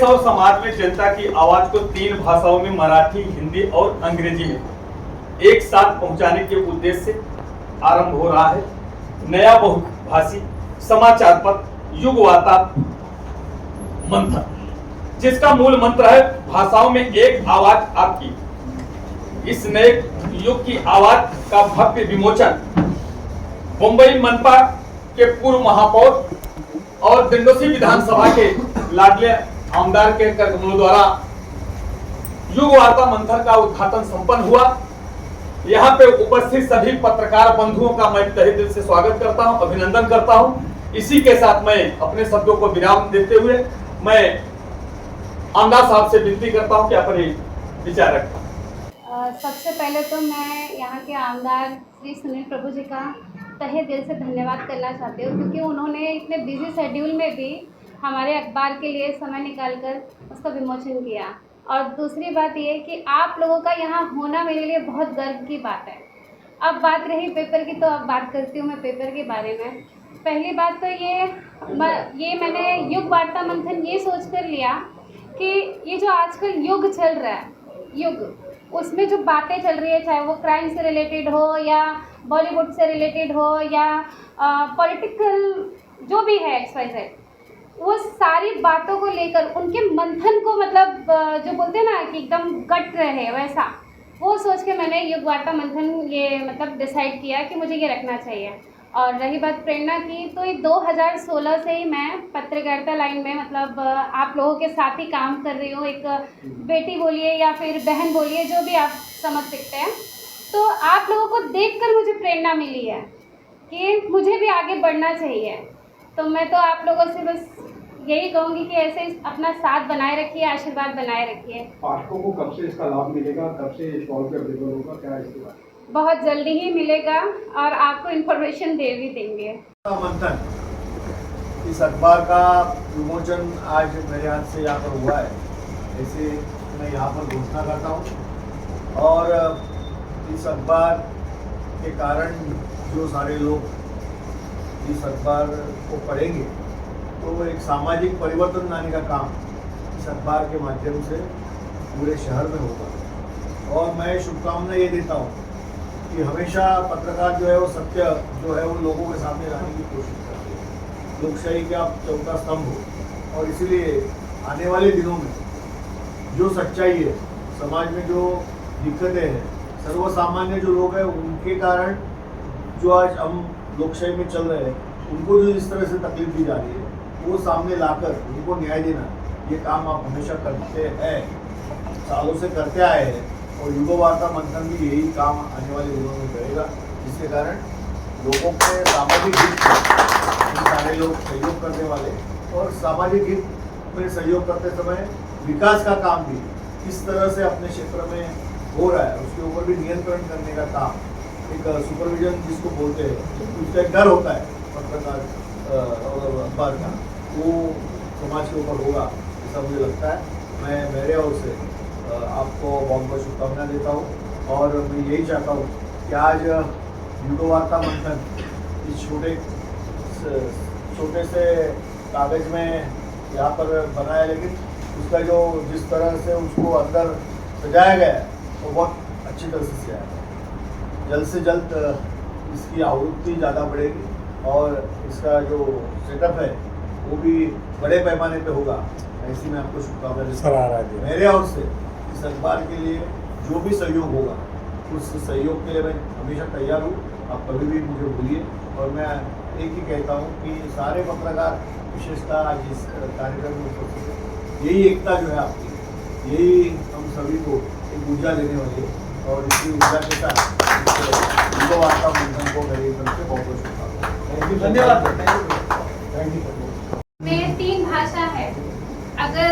और समाज में जनता की आवाज को 3 भाषाओं में मराठी, हिंदी और अंग्रेजी में एक साथ पहुंचाने के उद्देश्य से आरंभ हो रहा है नया बहुभाषी समाचार पत्र युग वार्ता मंथन, जिसका मूल मंत्र है भाषाओं में एक आवाज आपकी। इस नए युग की आवाज का भव्य विमोचन मुंबई मनपा के पूर्व महापौर और दिंडोसी विधानसभा के लाडले आमदार के कदमों द्वारा युग वार्ता मंथन का उद्घाटन संपन्न हुआ। यहाँ पे उपस्थित सभी पत्रकार बंधुओं का मैं तहे दिल से स्वागत करता हूँ, अभिनंदन करता हूँ। इसी के साथ मैं अपने शब्दों को विराम देते हुए मैं आमदार साहब से विनती करता हूँ कि अपने विचार रखें। सबसे पहले तो मैं यहाँ के आमदार श्री सुनील प्रभु जी का तहे दिल से धन्यवाद करना चाहती हूँ, क्योंकि उन्होंने इतने बिजी शेड्यूल में भी हमारे अखबार के लिए समय निकालकर उसका विमोचन किया। और दूसरी बात ये कि आप लोगों का यहाँ होना मेरे लिए बहुत गर्व की बात है। अब बात रही पेपर की, तो अब बात करती हूँ मैं पेपर के बारे में। पहली बात तो ये मैंने युग वार्ता मंथन ये सोच कर लिया कि ये जो आजकल युग चल रहा है, युग उसमें जो बातें चल रही है, चाहे वो क्राइम से रिलेटेड हो या बॉलीवुड से रिलेटेड हो या पॉलिटिकल जो भी है XYZ, वो सारी बातों को लेकर उनके मंथन को मतलब जो बोलते हैं ना कि एकदम गट रहे, वैसा वो सोच के मैंने युग वार्ता मंथन ये मतलब डिसाइड किया कि मुझे ये रखना चाहिए। और रही बात प्रेरणा की, तो ये 2016 से ही मैं पत्रकारिता लाइन में मतलब आप लोगों के साथ ही काम कर रही हूँ। एक बेटी बोलिए या फिर बहन बोलिए, जो भी आप समझ सकते हैं। तो आप लोगों को देखकर मुझे प्रेरणा मिली है कि मुझे भी आगे बढ़ना चाहिए। तो मैं तो आप लोगों से बस यही कहूँगी कि ऐसे अपना साथ बनाए रखिए, आशीर्वाद बनाए रखिए। पाठकों को कब से इसका लाभ मिलेगा, कब से स्टॉल पे अवेलेबल होगा, क्या इसके बारे में? बहुत जल्दी ही मिलेगा और आपको इन्फॉर्मेशन दे भी देंगे। मंथन इस अखबार का विमोचन आज मेरे हाथ से यहाँ पर हुआ है, ऐसे मैं यहाँ पर घोषणा करता हूँ। और इस अखबार के कारण जो सारे लोग इस अखबार को पढ़ेंगे तो वो एक सामाजिक परिवर्तन लाने का काम इस अखबार के माध्यम से पूरे शहर में होगा। और मैं शुभकामना ये देता हूँ कि हमेशा पत्रकार जो है वो सत्य जो है वो लोगों के सामने लाने की कोशिश करते हैं, लोकशाही का चौथा स्तंभ हो। और इसलिए आने वाले दिनों में जो सच्चाई है, समाज में जो दिक्कतें हैं, सर्वसामान्य जो लोग हैं उनके कारण जो आज हम लोकशाही में चल रहे हैं, उनको जो इस तरह से तकलीफ दी जा रही है, वो सामने लाकर उनको न्याय देना, ये काम आप हमेशा करते हैं, सालों से करते आए हैं। और युग वार्ता मंथन भी यही काम आने वाले दिनों में करेगा, जिसके कारण लोगों के सामाजिक हित में सारे लोग सहयोग करने वाले और सामाजिक हित में सहयोग करते समय विकास का काम भी किस तरह से अपने क्षेत्र में हो रहा है उसके ऊपर भी नियंत्रण करने का काम, एक सुपरविजन जिसको बोलते हैं, उसका एक डर होता है पत्रकार और अखबार का, वो समाज के ऊपर होगा ऐसा मुझे लगता है। मैं मेरे ओर से आपको बहुत बहुत शुभकामना देता हूँ। और मैं यही चाहता हूँ कि आज युग वार्ता मंथन इस छोटे से कागज़ में यहाँ पर बनाया, लेकिन उसका जो जिस तरह से उसको अंदर सजाया गया है वो बहुत अच्छी तरह से सजाया गया है। जल्द से जल्द इसकी आवृत्ति ज़्यादा बढ़ेगी और इसका जो सेटअप है वो भी बड़े पैमाने पे होगा, ऐसी मैं आपको शुभकामना देता हूँ। मेरे ओर से इस अखबार के लिए जो भी सहयोग होगा उस सहयोग के लिए मैं हमेशा तैयार हूँ, आप कभी भी मुझे भूलिए। और मैं एक ही कहता हूँ कि सारे पत्रकार विशेषतः आज इस कार्यक्रम में उपस्थित हैं, यही एकता जो है आपकी, यही हम सभी को एक ऊर्जा देने वाली है। और इसी ऊर्जा के साथ युग वार्ता मंथन को मेरी तरफ से बहुत बहुत शुभकामनाएं। धन्यवाद। में 3 भाषा है, अगर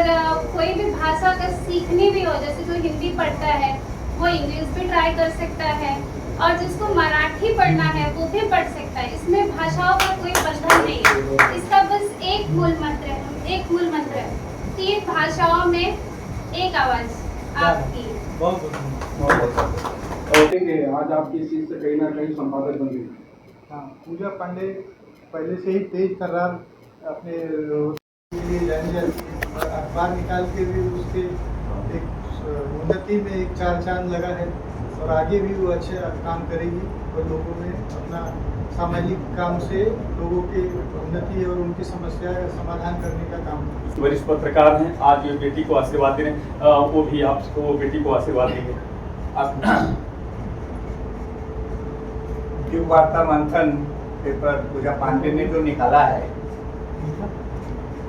कोई भी भाषा अगर सीखनी भी हो, जैसे जो हिंदी पढ़ता है वो इंग्लिश भी ट्राई कर सकता है, और जिसको मराठी पढ़ना है वो भी पढ़ सकता है। इसमें भाषाओं का कोई बंधन नहीं है, इसका बस एक मूल मंत्र है, 3 भाषाओं में एक आवाज आपकी। आज आपकी इस चीज़ से कहीं ना कहीं संपादक बन गई। हाँ, पूजा पांडे पहले से ही तेज तर्रार अपने लिए और अखबार निकाल के भी उसके एक उन्नति में एक चार चांद लगा है और आगे भी वो अच्छे काम करेगी और लोगों में अपना सामाजिक काम से लोगों की उन्नति और उनकी समस्या का समाधान करने का काम करेगी। वरिष्ठ पत्रकार हैं, आज ये बेटी को आशीर्वाद दे रहे हैं, वो भी आपको वो बेटी को आशीर्वाद देंगे। युग वार्ता मंथन पेपर पूजा पांडे ने जो निकाला है,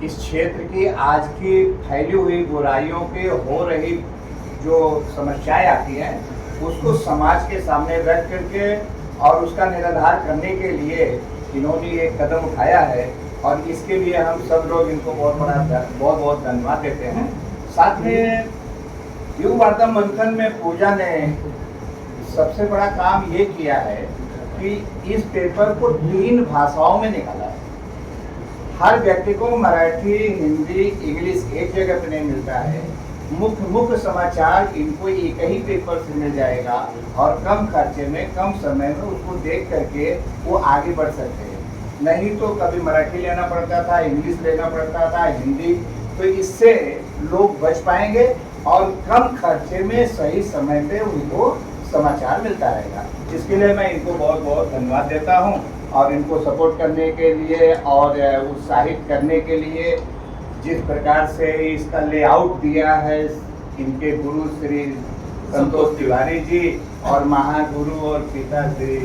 इस क्षेत्र की आज की फैली हुई बुराइयों के हो रही जो समस्याएं आती हैं उसको समाज के सामने रख करके और उसका निराधार करने के लिए इन्होंने एक कदम उठाया है और इसके लिए हम सब लोग इनको बहुत बहुत धन्यवाद देते हैं। साथ में युग वार्ता मंथन में पूजा ने सबसे बड़ा काम ये किया है कि इस पेपर को 3 भाषाओं में निकाला है। हर व्यक्ति को मराठी, हिंदी, इंग्लिश एक जगह पे नहीं मिलता है। मुख्य समाचार इनको एक ही पेपर से मिल जाएगा और कम खर्चे में कम समय में उसको देख करके वो आगे बढ़ सकते हैं। नहीं तो कभी मराठी लेना पड़ता था, इंग्लिश लेना पड़ता था, हिंदी, तो इससे लोग बच पाएंगे और कम खर्चे में सही समय पे उनको समाचार मिलता रहेगा। इसके लिए मैं इनको बहुत बहुत धन्यवाद देता हूँ और इनको सपोर्ट करने के लिए और उत्साहित करने के लिए जिस प्रकार से इसका लेआउट दिया है इनके गुरु श्री संतोष तिवारी जी और महागुरु और पिता श्री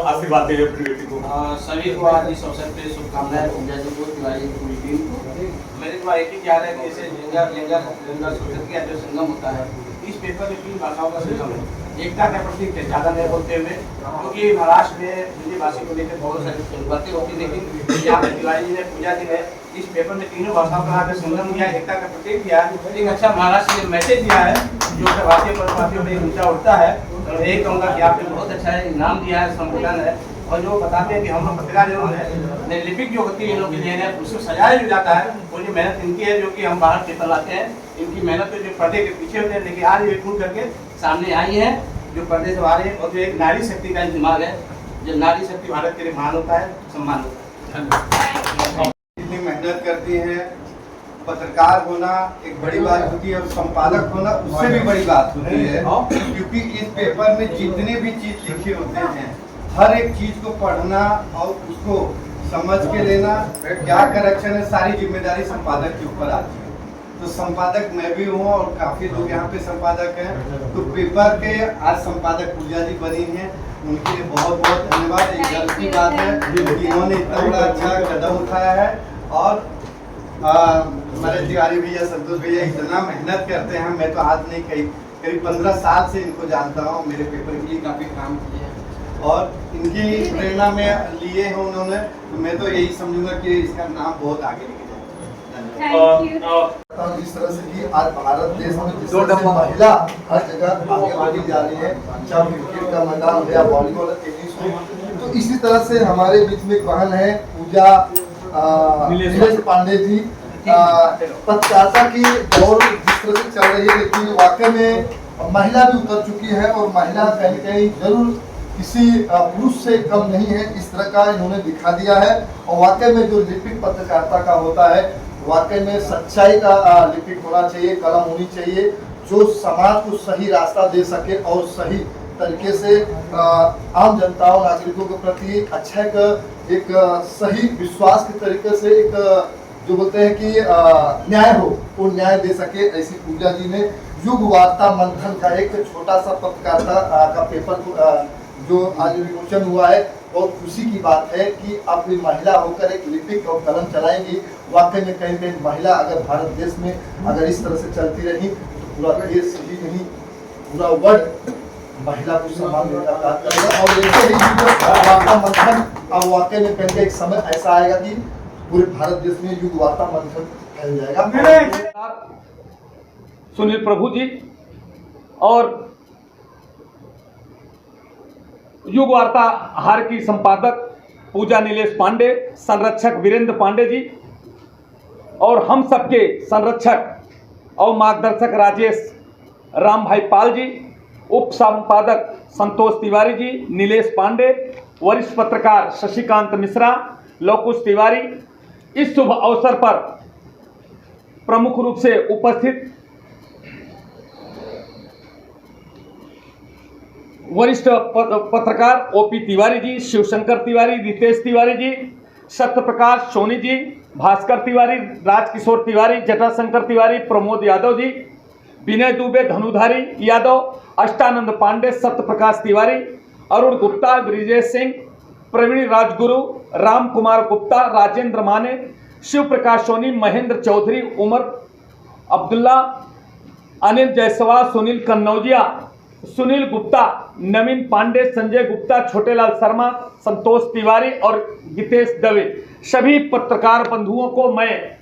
आशीर्वाद दे अपनी बेटी को। सभी को आज इस अवसर पे शुभकामनाएं पूजा जी को, तिवारी की पूरी टीम को। मेरे को एक ही ख्याल है कि जैसे लिंगा संस्कृति का जो संगम होता है, इस पेपर में 3 भाषाओं का संगम है। एकता का प्रतीक है, ज़्यादा नहीं बोलते हुए, क्योंकि महाराष्ट्र में हिंदी भाषी को लेकर बहुत सारी बातें होती, लेकिन यहाँ पे तिवारी जी ने, पूजा जी ने इस पेपर में 3 भाषाओं का संगम किया, एकता का प्रतीक किया, एक अच्छा महाराष्ट्र ने मैसेज दिया है जो भारतीय प्रवासियों पर ऊंचा उठता है। तो यही कहूँगा कि आपने बहुत अच्छा इनाम दिया है, संविधान है, और जो बताते हैं कि हम लोग पत्रकार जरूर है, लिपिक जो होती है इन लोग के लिए उसको सजाया जो जाता है, वो जो मेहनत इनकी है, जो कि हम बाहर पेपर लाते हैं, इनकी मेहनत तो जो पर्दे के पीछे होते हैं, लेकिन आज ये खुल करके सामने आई है जो पर्दे से बाहर है। और जो एक नारी शक्ति का दिमाग है, जो नारी शक्ति भारत के लिए महान होता है, सम्मान होता है। इतनी मेहनत करती हैं, पत्रकार होना एक बड़ी बात होती है और संपादक होना उससे भी बड़ी बात होती है, क्योंकि इस पेपर में जितने भी चीज लिखे होते हैं हर एक चीज को पढ़ना और उसको समझ के लेना, क्या करेक्शन है, सारी जिम्मेदारी संपादक के ऊपर आती है। तो संपादक मैं भी हूँ और काफी लोग यहाँ पे संपादक हैं। तो पेपर के आज संपादक पूजा जी बनी हैं, उनके लिए बहुत बहुत धन्यवाद। एक गर्व की बात है कि इन्होंने इतना बड़ा अच्छा कदम उठाया है और हमारे तिवारी भैया, संतोष भैया इतना मेहनत करते हैं। मैं तो आज नहीं करीब 15 साल से इनको जानता हूँ, मेरे पेपर के लिए काफी काम किए हैं और इनकी प्रेरणा में लिए हैं उन्होंने। तो मैं तो यही समझूंगा कि इसका नाम बहुत आगे लेके जाएगा। जिस तरह से कि आज भारत देश में जिस तरह से महिला हर जगह आगे बढ़ी जा रही है, चाहे क्रिकेट का मैदान हो या वॉलीबॉल, टेनिस हो, तो इसी तरह से हमारे बीच में एक बहन है पूजा नीलेश पांडे जी। पत्रकारिता की दौड़ जिस तरह से चल रही है, लेकिन वाकई में महिला भी उतर चुकी है और महिला कहीं कहीं जरूर किसी पुरुष से कम नहीं है, इस तरह का इन्होंने दिखा दिया है। और वाकई में जो लिपिक पत्रकारिता का होता है, वाकई में सच्चाई का लिपिक होना चाहिए, कलम होनी चाहिए जो समाज को सही रास्ता दे सके और सही तरीके से आम जनताओं, नागरिकों के प्रति अच्छा एक सही विश्वास के तरीके से एक जो बोलते हैं कि न्याय हो, वो न्याय दे सके। ऐसी पूजा जी ने युग वार्ता मंथन का एक छोटा सा पत्रकारिता का पेपर जो आज विमोचन हुआ है, बहुत खुशी की बात है कि अब कोई महिला होकर एक लिपिक और कलम चलाएंगी। वाकई में कहीं कहीं महिला अगर भारत देश में अगर इस तरह से चलती रही तो पूरा देश ही नहीं, पूरा वर्ल्ड महिला को सम्मान देने का कार्य करेगा। और ऐसे ही वार्ता मंथन अब वाकई में कहीं एक समय ऐसा आएगा कि पूरे भारत देश में युग वार्ता मंथन फैल जाएगा। सुनील प्रभु जी और युग वार्ता हार की संपादक पूजा नीलेश पांडे, संरक्षक वीरेंद्र पांडे जी और हम सबके संरक्षक और मार्गदर्शक राजेश राम भाई पाल जी, उप संपादक संतोष तिवारी जी, नीलेश पांडे, वरिष्ठ पत्रकार शशिकांत मिश्रा, लव कुश तिवारी इस शुभ अवसर पर प्रमुख रूप से उपस्थित वरिष्ठ पत्रकार ओपी तिवारी जी, शिवशंकर तिवारी, रितेश तिवारी जी, सत्यप्रकाश सोनी जी, भास्कर तिवारी, राजकिशोर तिवारी, जटाशंकर तिवारी, प्रमोद यादव जी, विनय दुबे, धनुधारी यादव, अष्टानंद पांडे, सत्यप्रकाश तिवारी, अरुण गुप्ता, ब्रिजेश सिंह, प्रवीण राजगुरु, राम कुमार गुप्ता, राजेंद्र माने, शिव प्रकाश सोनी, महेंद्र चौधरी, उमर अब्दुल्ला, अनिल जायसवाल, सुनील कन्नौजिया, सुनील गुप्ता, नवीन पांडे, संजय गुप्ता, छोटेलाल शर्मा, संतोष तिवारी और गीतेश दवे, सभी पत्रकार बंधुओं को मैं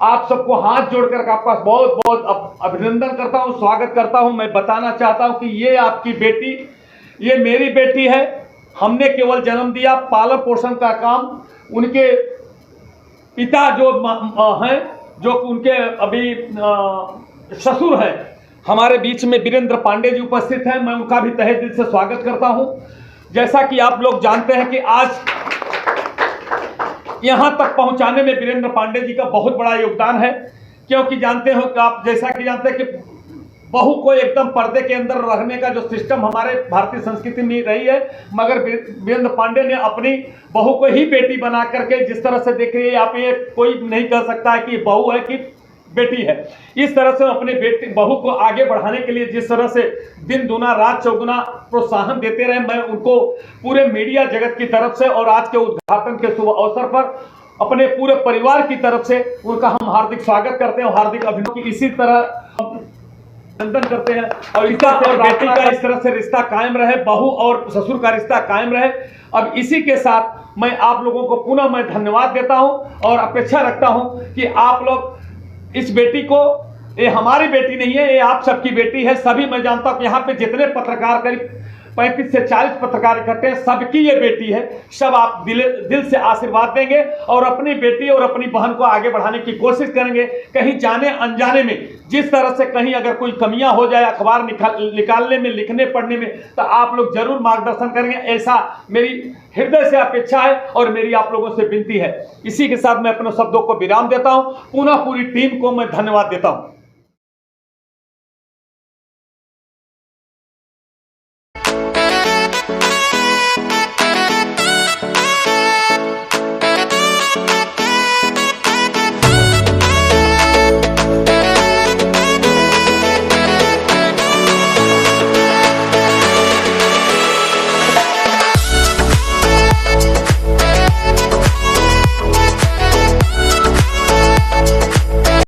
आप सबको हाथ जोड़कर आपका बहुत बहुत अभिनंदन करता हूं, स्वागत करता हूं। मैं बताना चाहता हूं कि ये आपकी बेटी, ये मेरी बेटी है। हमने केवल जन्म दिया, पालन पोषण का काम उनके पिता जो हैं, जो उनके अभी ससुर हैं, हमारे बीच में वीरेंद्र पांडे जी उपस्थित हैं। मैं उनका भी तहे दिल से स्वागत करता हूं। जैसा कि आप लोग जानते हैं कि आज यहां तक पहुंचाने में वीरेंद्र पांडे जी का बहुत बड़ा योगदान है, क्योंकि जानते हो कि आप जैसा कि जानते हैं कि बहू को एकदम पर्दे के अंदर रखने का जो सिस्टम हमारे भारतीय संस्कृति में रही है, मगर वीरेंद्र पांडे ने अपनी बहू को ही बेटी बना करके जिस तरह से देख रही है, आप ये कोई नहीं कह सकता है कि बहू है कि बेटी है। इस तरह से अपने बेटी बहू को आगे बढ़ाने के लिए जिस तरह से दिन दुना रात चौगुना प्रोत्साहन देते रहे, मैं उनको पूरे मीडिया जगत की तरफ से और आज के उद्घाटन के शुभ अवसर पर अपने पूरे परिवार की तरफ से उनका हम हार्दिक स्वागत करते हैं, हार्दिक अभिनंदन। इसी तरह अभिनंदन करते हैं और इसका और बेटी का इस तरह से रिश्ता कायम रहे, बहू और ससुर का रिश्ता कायम रहे। अब इसी के साथ मैं आप लोगों को पुनः मैं धन्यवाद देता हूं और अपेक्षा रखता हूं कि आप लोग इस बेटी को, ये हमारी बेटी नहीं है, ये आप सबकी बेटी है। सभी मैं जानता हूं कि यहाँ पे जितने पत्रकार, करीब 35 से 40 पत्रकार इकट्ठे हैं, सबकी ये बेटी है। सब आप दिल से आशीर्वाद देंगे और अपनी बेटी और अपनी बहन को आगे बढ़ाने की कोशिश करेंगे। कहीं जाने अनजाने में जिस तरह से कहीं अगर कोई कमियां हो जाए अखबार निकालने में, लिखने पढ़ने में, तो आप लोग जरूर मार्गदर्शन करेंगे, ऐसा मेरी हृदय से अपेक्षा है और मेरी आप लोगों से विनती है। इसी के साथ मैं अपने शब्दों को विराम देता हूं। पुनः पूरी टीम को मैं धन्यवाद देता हूं।